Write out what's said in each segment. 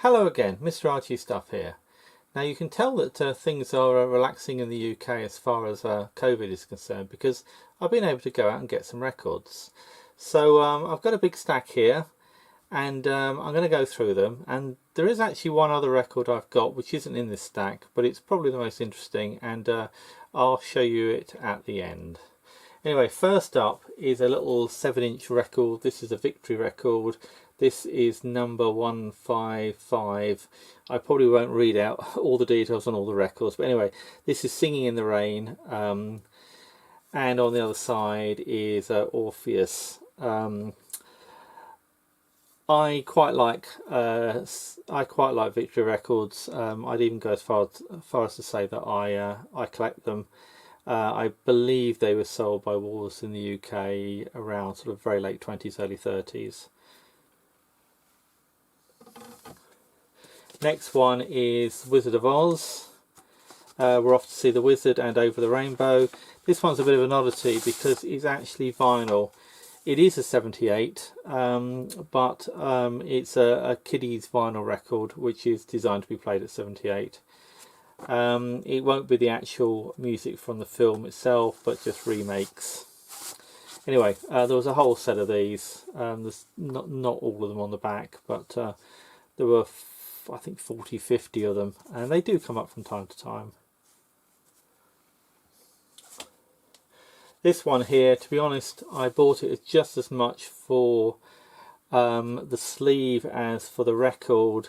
Hello again, Mr. Archie Stuff here. Now you can tell that things are relaxing in the UK as far as COVID is concerned, because I've been able to go out and get some records. So I've got a big stack here, and I'm going to go through them. And there is actually one other record I've got which isn't in this stack, but it's probably the most interesting, and I'll show you it at the end. Anyway, first up is a little 7-inch record. This is a Victory record. This is number 155. I probably won't read out all the details on all the records, but anyway, this is Singing in the Rain, and on the other side is Orpheus. I quite like Victory records. I'd even go as far as to say that I collect them. I believe they were sold by Walls in the UK around sort of very late 20s, early 30s. Next one is Wizard of Oz. We're off to see the Wizard and Over the Rainbow. This one's a bit of an oddity because it's actually vinyl. It is a 78, but it's a kiddies vinyl record which is designed to be played at 78. It won't be the actual music from the film itself, but just remakes. Anyway, there was a whole set of these. There's not all of them on the back, but there were I think 40-50 of them, and they do come up from time to time. This one here, to be honest, I bought it just as much for the sleeve as for the record.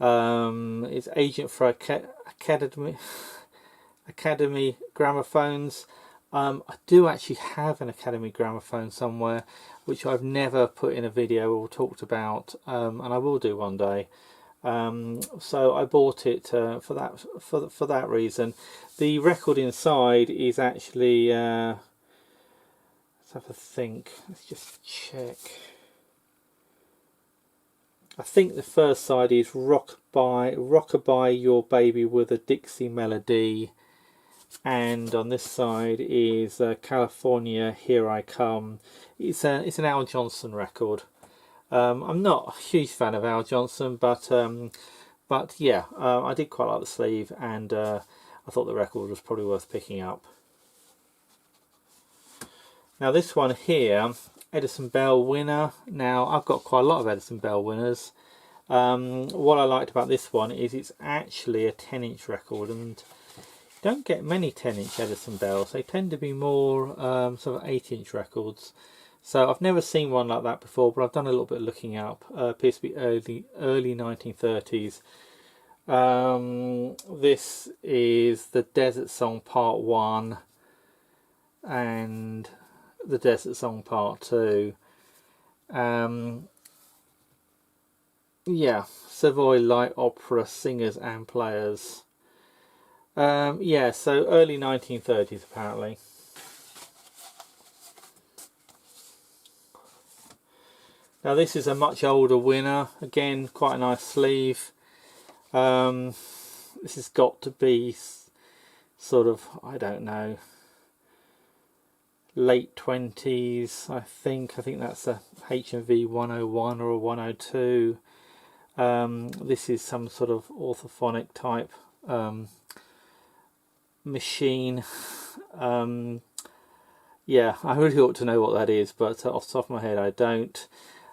It's Agent for Academy gramophones. I do actually have an Academy gramophone somewhere, which I've never put in a video or talked about, and I will do one day. So I bought it for that reason. The record inside is actually let's have a think. Let's just check. I think the first side is Rockabye Your Baby with a Dixie Melody, and on this side is California Here I Come. It's an Al Johnson record. I'm not a huge fan of Al Johnson, but yeah, I did quite like the sleeve, and I thought the record was probably worth picking up. Now this one here, Edison Bell winner. Now I've got quite a lot of Edison Bell winners. What I liked about this one is it's actually a 10-inch record, and you don't get many 10-inch Edison Bells. They tend to be more sort of 8-inch records. So I've never seen one like that before, but I've done a little bit of looking up. Appears to be early 1930s. This is the Desert Song Part 1 and the Desert Song Part 2. Yeah, Savoy Light Opera singers and players. Yeah, so early 1930s apparently. Now this is a much older winner. Again, quite a nice sleeve. This has got to be sort of, I don't know, late 20s, I think. I think that's a H&V 101 or a 102. This is some sort of orthophonic type machine. Yeah, I really ought to know what that is, but off the top of my head I don't.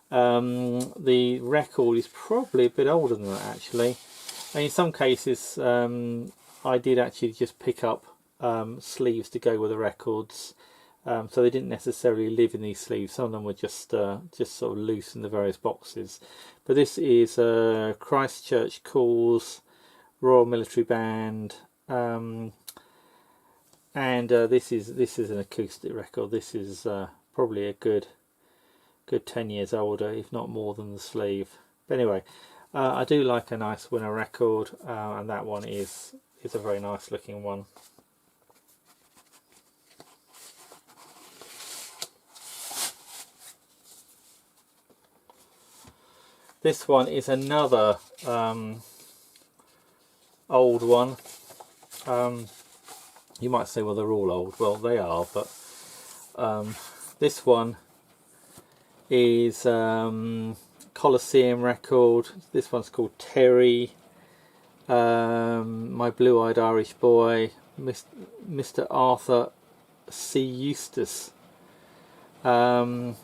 The record is probably a bit older than that actually, and in some cases I did actually just pick up sleeves to go with the records, so they didn't necessarily live in these sleeves. Some of them were just sort of loose in the various boxes. But this is Christchurch Calls, Royal Military Band, and this is an acoustic record. This is probably a good 10 years older, if not more than the sleeve. But anyway, I do like a nice winner record, and that one is a very nice looking one. This one is another old one. You might say, well, they're all old. Well, they are, but this one is Colosseum record. This one's called Terry. My Blue-Eyed Irish Boy, Mr. Arthur C. Eustace. And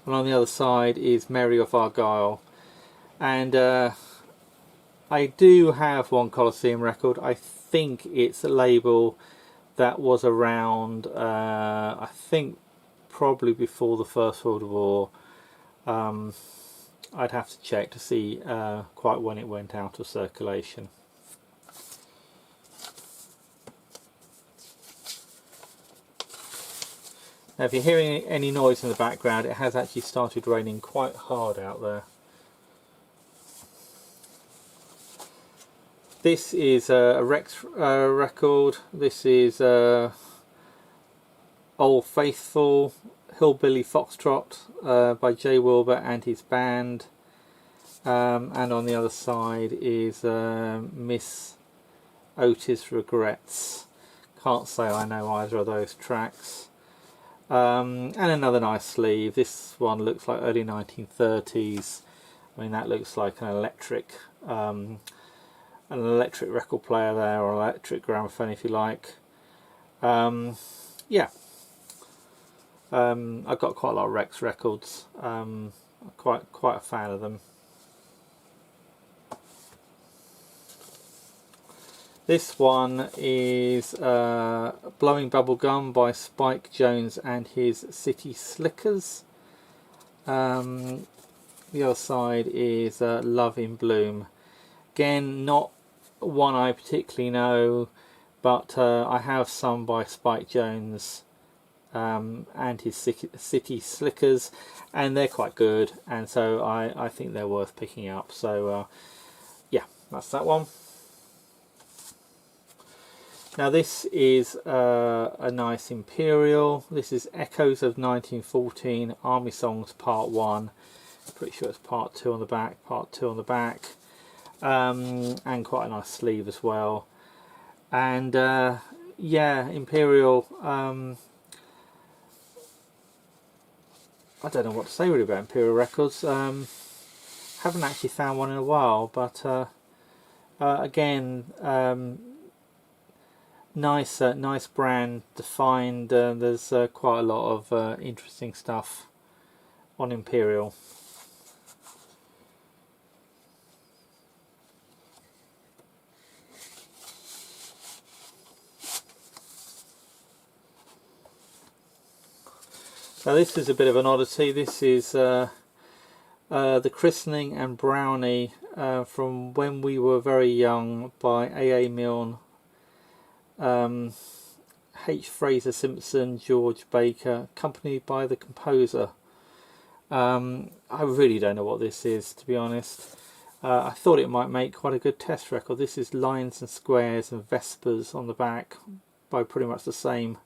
on the other side is Mary of Argyle. And I do have one Colosseum record. I think it's a label that was around, I think probably before the First World War. I'd have to check to see quite when it went out of circulation. Now if you're hearing any noise in the background, it has actually started raining quite hard out there. This is a Rex record. This is Old Faithful, Hillbilly Foxtrot by Jay Wilbur and his band. And on the other side is Miss Otis Regrets. Can't say I know either of those tracks. And another nice sleeve. This one looks like early 1930s. I mean, that looks like an electric record player there, or electric gramophone if you like. Yeah. I've got quite a lot of Rex records. Quite a fan of them. This one is Blowing Bubble Gum by Spike Jones and his City Slickers. The other side is Love in Bloom. Again, not one I particularly know, but I have some by Spike Jones and his City Slickers, and they're quite good, and so I think they're worth picking up. So yeah, that's that one. Now this is a nice Imperial. This is Echoes of 1914 Army Songs Part 1. Pretty sure it's Part 2 on the back, Part 2 on the back. And quite a nice sleeve as well. And yeah, Imperial, I don't know what to say really about Imperial records. Haven't actually found one in a while, but again, nice brand, defined. There's quite a lot of interesting stuff on Imperial. Now this is a bit of an oddity. This is the Christening and Brownie from When We Were Very Young by A.A. Milne, H. Fraser Simpson, George Baker, accompanied by the composer. I really don't know what this is, to be honest. I thought it might make quite a good test record. This is Lines and Squares and Vespers on the back by pretty much the same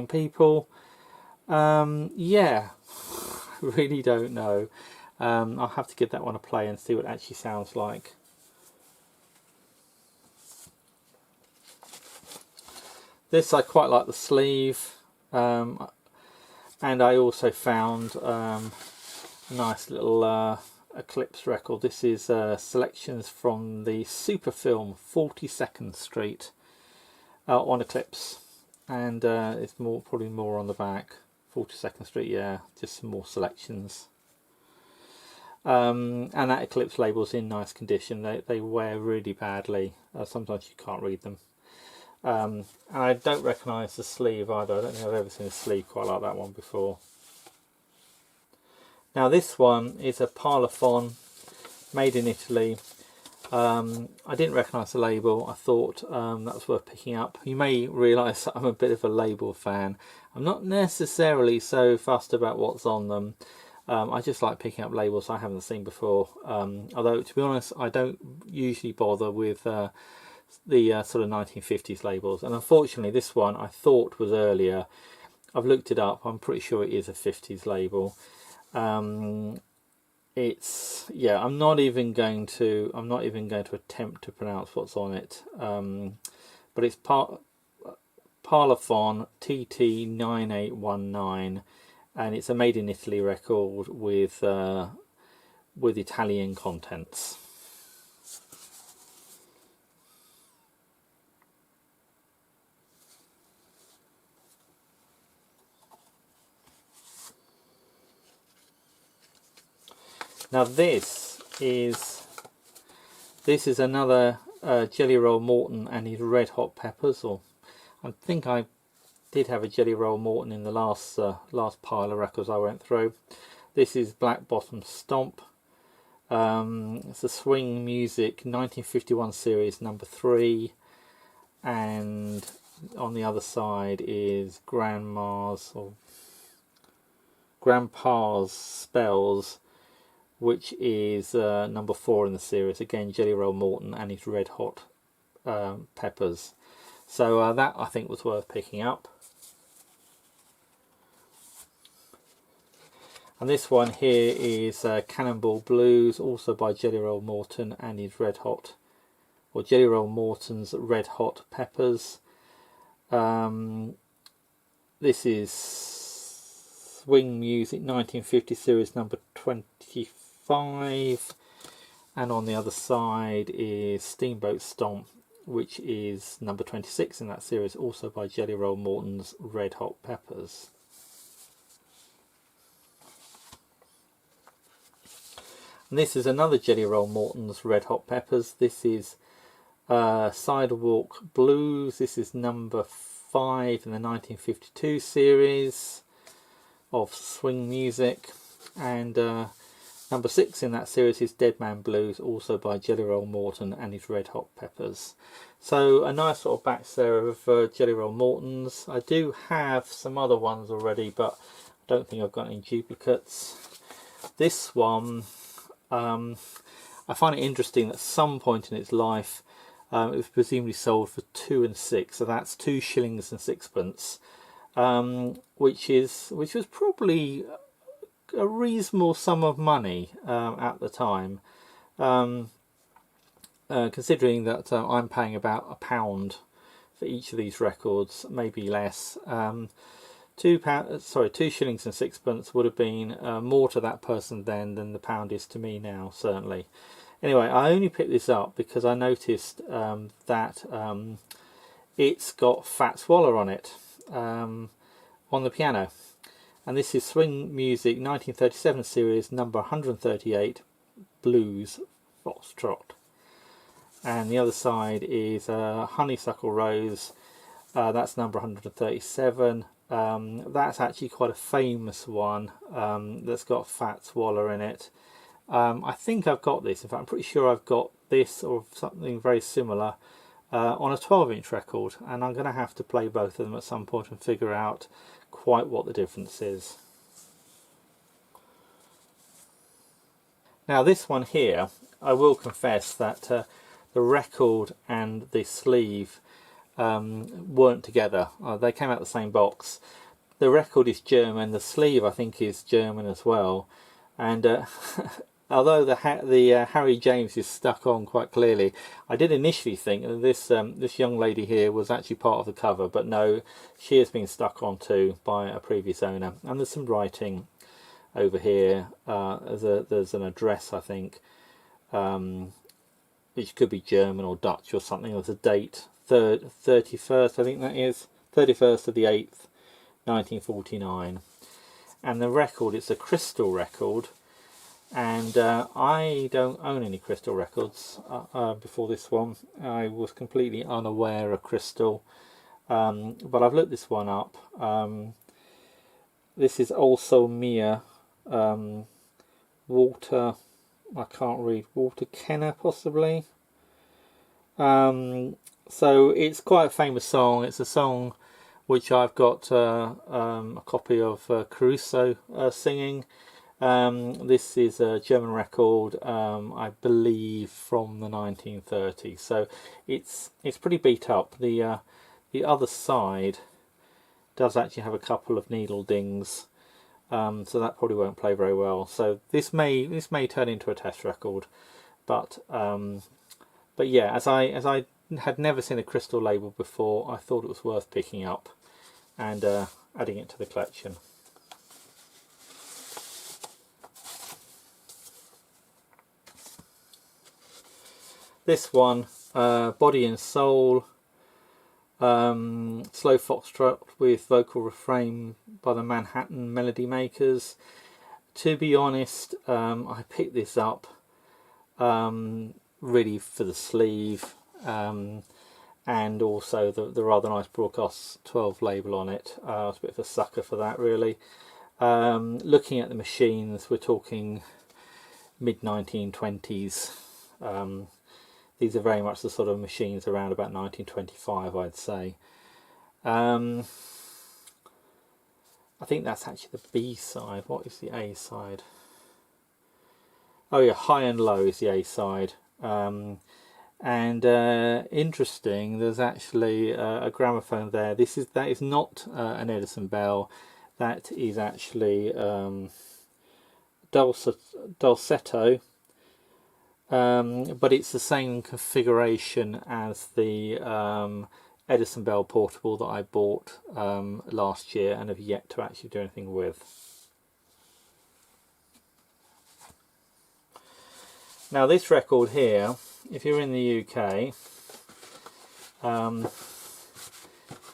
people. Yeah, really don't know. I'll have to give that one a play and see what it actually sounds like. This I quite like the sleeve, and I also found a nice little Eclipse record. This is selections from the super film 42nd Street on Eclipse. And it's probably more on the back. 42nd Street, yeah, just some more selections. And that Eclipse label's in nice condition. They wear really badly. Sometimes you can't read them. And I don't recognise the sleeve either. I don't think I've ever seen a sleeve quite like that one before. Now this one is a Polyphon, made in Italy. I didn't recognise the label. I thought that was worth picking up. You may realise that I'm a bit of a label fan. I'm not necessarily so fussed about what's on them. I just like picking up labels I haven't seen before. Although, to be honest, I don't usually bother with the sort of 1950s labels. And unfortunately, this one I thought was earlier. I've looked it up. I'm pretty sure it is a 50s label. It's, yeah, I'm not even going to attempt to pronounce what's on it. But it's Polyphon T9819, and it's a made in Italy record with Italian contents. Now this is another Jelly Roll Morton and his Red Hot Peppers, or I think I did have a Jelly Roll Morton in the last pile of records I went through. This is Black Bottom Stomp. It's a Swing Music 1951 series number 3, and on the other side is Grandpa's Spells, which is number 4 in the series. Again, Jelly Roll Morton and his Red Hot Peppers. So that I think was worth picking up. And this one here is Cannonball Blues, also by Jelly Roll Morton and his Red Hot, or Jelly Roll Morton's Red Hot Peppers. This is Swing Music 1950 series number 25, and on the other side is Steamboat Stomp, which is number 26 in that series, also by Jelly Roll Morton's Red Hot Peppers. And this is another Jelly Roll Morton's Red Hot Peppers. This is Sidewalk Blues. This is number 5 in the 1952 series of Swing Music, and number 6 in that series is Dead Man Blues, also by Jelly Roll Morton and his Red Hot Peppers. So a nice sort of batch there of Jelly Roll Mortons. I do have some other ones already, but I don't think I've got any duplicates. This one, I find it interesting that at some point in its life it was presumably sold for 2 and 6, so that's 2 shillings and 6pence, which was probably a reasonable sum of money at the time, considering that I'm paying about £1 for each of these records, maybe less. £2 shillings and 6pence would have been more to that person then than the pound is to me now, certainly. Anyway, I only picked this up because I noticed that it's got Fats Waller on it, on the piano. And this is Swing Music 1937 series number 138, Blues Foxtrot. And the other side is Honeysuckle Rose, that's number 137. That's actually quite a famous one that's got Fats Waller in it. I think I've got this, in fact I'm pretty sure I've got this or something very similar on a 12-inch record, and I'm going to have to play both of them at some point and figure out quite what the difference is. Now this one here, I will confess that the record and the sleeve weren't together. They came out the same box. The record is German, the sleeve I think is German as well, and although the Harry James is stuck on quite clearly, I did initially think that this young lady here was actually part of the cover, but no, she has been stuck on too by a previous owner. And there's some writing over here. There's an address, I think, which could be German or Dutch or something. There's a date, 31st, I think that is, 31st of the 8th, 1949. And the record, it's a crystal record. And I don't own any crystal records before this one. I was completely unaware of crystal, but I've looked this one up. This is also Mia, Walter, I can't read, Walter Kenner possibly. So it's quite a famous song. It's a song which I've got a copy of Caruso singing. This is a German record, I believe from the 1930s, so it's pretty beat up. The other side does actually have a couple of needle dings, so that probably won't play very well. So this may turn into a test record, but yeah, as I had never seen a crystal label before, I thought it was worth picking up and adding it to the collection. This one, Body and Soul, slow foxtrot with vocal refrain by the Manhattan Melody Makers. To be honest, I picked this up really for the sleeve, and also the rather nice Broadcast 12 label on it. I was a bit of a sucker for that, really. Looking at the machines, we're talking mid 1920s. These are very much the sort of machines around about 1925, I'd say. I think that's actually the B side. What is the A side? Oh yeah, High and Low is the A side. And interesting, there's actually a gramophone there. That is not an Edison Bell. That is actually dulcetto, but it's the same configuration as the Edison Bell portable that I bought last year and have yet to actually do anything with. Now this record here, if you're in the UK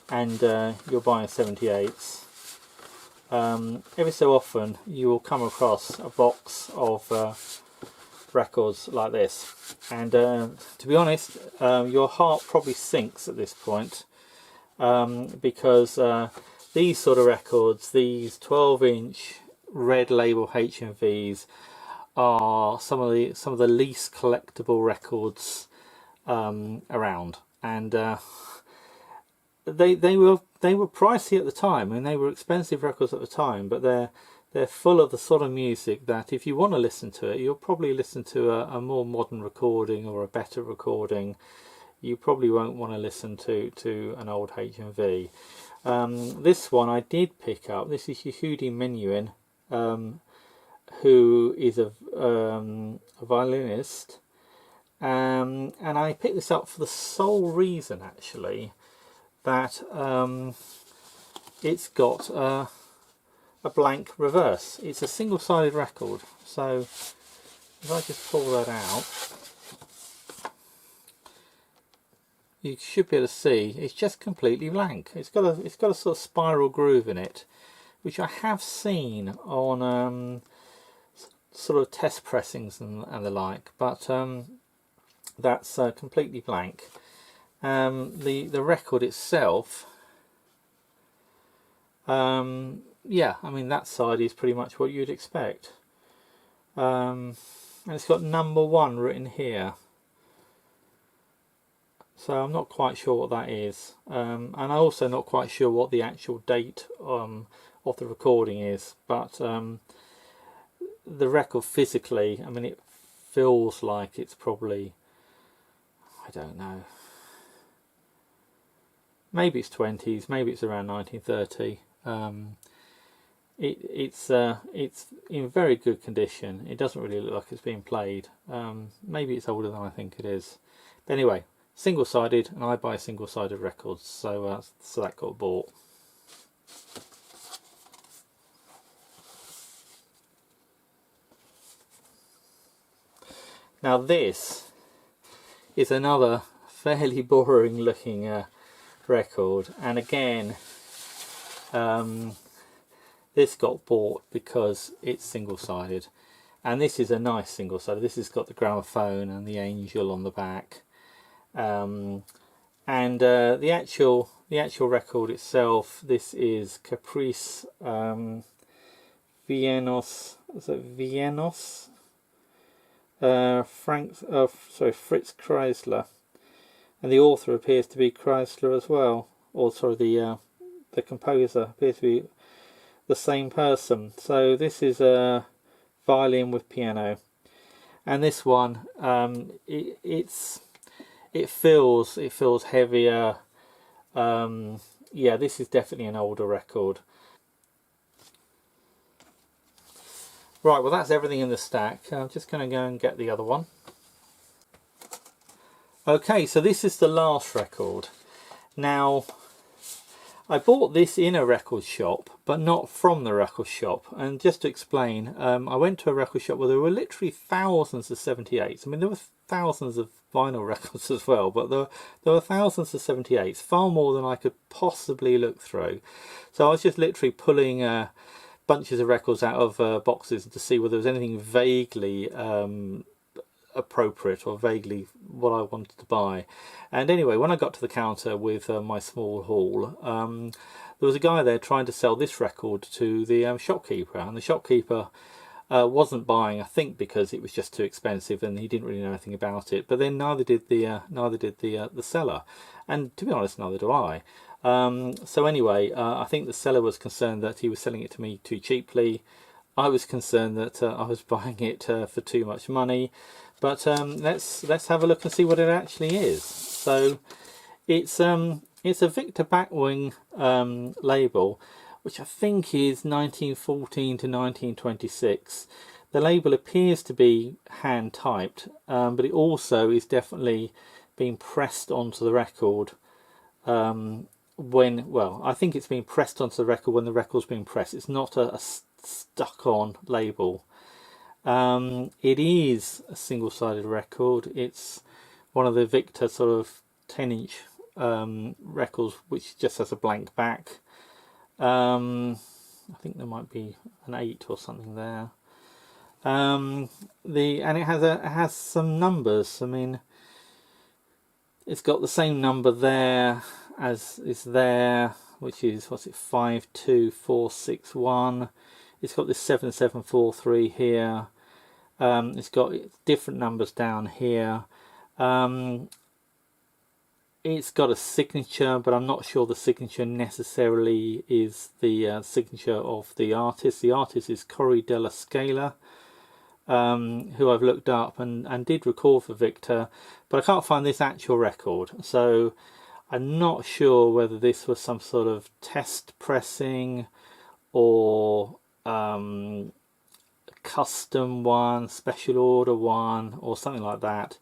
and you're buying 78s, every so often you will come across a box of records like this, and to be honest, your heart probably sinks at this point, because these sort of records, these 12-inch red label HMVs, are some of the least collectible records around, and they were pricey at the time, and they were expensive records at the time, but they're full of the sort of music that if you want to listen to it, you'll probably listen to a more modern recording or a better recording. You probably won't want to listen to an old HMV. This one I did pick up. This is your Hoodie Menuhin, who is a violinist, and I picked this up for the sole reason, actually, that it's got a blank reverse. It's a single-sided record, so if I just pull that out, you should be able to see it's just completely blank. It's got a sort of spiral groove in it, which I have seen on sort of test pressings and the like, but that's completely blank. The record itself, yeah, I mean that side is pretty much what you'd expect, and it's got number 1 written here, so I'm not quite sure what that is, and I'm also not quite sure what the actual date of the recording is, but the record physically, I mean, it feels like it's probably, I don't know, maybe it's 20s, maybe it's around 1930. It's in very good condition. It doesn't really look like it's being played. Maybe it's older than I think it is. But anyway, single-sided, and I buy single-sided records, so that got bought. Now this is another fairly boring looking record, and again this got bought because it's single-sided, and this is a nice single-sided. This has got the gramophone and the angel on the back, and the actual record itself, this is Caprice Viennos, is it Viennos? Fritz Kreisler, and the author appears to be Kreisler as well, or sorry, the composer appears to be the same person. So this is a violin with piano, and this one, it feels heavier. Yeah, this is definitely an older record. Right, well that's everything in the stack. I'm just going to go and get the other one. Okay, so this is the last record. Now, I bought this in a record shop, but not from the record shop. And just to explain, I went to a record shop where there were literally thousands of 78s. I mean, there were thousands of vinyl records as well, but there were thousands of 78s, far more than I could possibly look through. So I was just literally pulling bunches of records out of boxes to see whether there was anything vaguely appropriate or vaguely what I wanted to buy. And anyway, when I got to the counter with my small haul, there was a guy there trying to sell this record to the shopkeeper, and the shopkeeper wasn't buying, I think because it was just too expensive and he didn't really know anything about it. But then neither did the seller, and to be honest, neither do I. So anyway, I think the seller was concerned that he was selling it to me too cheaply. I was concerned that I was buying it for too much money. But let's have a look and see what it actually is. So it's a Victor Backwing label, which I think is 1914 to 1926. The label appears to be hand typed, but it also is definitely being pressed onto the record I think it's being pressed onto the record when the record's being pressed. It's not a stuck on label. It is a single-sided record. It's one of the Victor sort of 10-inch records which just has a blank back. I think there might be an 8 or something there. And it has some numbers. I mean, it's got the same number there as is there, which is 52461. It's got this 7743 here. It's got different numbers down here. It's got a signature, but I'm not sure the signature necessarily is the signature of the artist. The artist is Corey Della Scala, who I've looked up and did record for Victor, but I can't find this actual record. So I'm not sure whether this was some sort of test pressing or custom one, special order one, or something like that.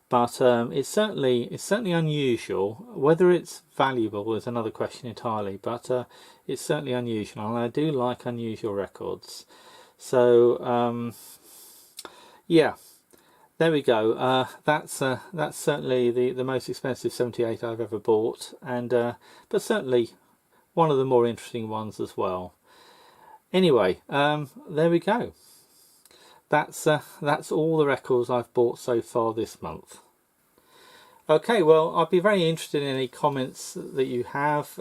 But it's certainly unusual. Whether it's valuable is another question entirely. But it's certainly unusual, and I do like unusual records. So yeah, there we go. That's certainly the most expensive 78 I've ever bought, and but certainly one of the more interesting ones as well. Anyway, there we go. That's all the records I've bought so far this month. Okay, well, I'd be very interested in any comments that you have.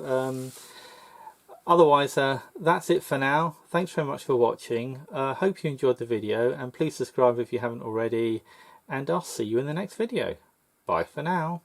Otherwise, that's it for now. Thanks very much for watching. Hope you enjoyed the video, and please subscribe if you haven't already, and I'll see you in the next video. Bye for now.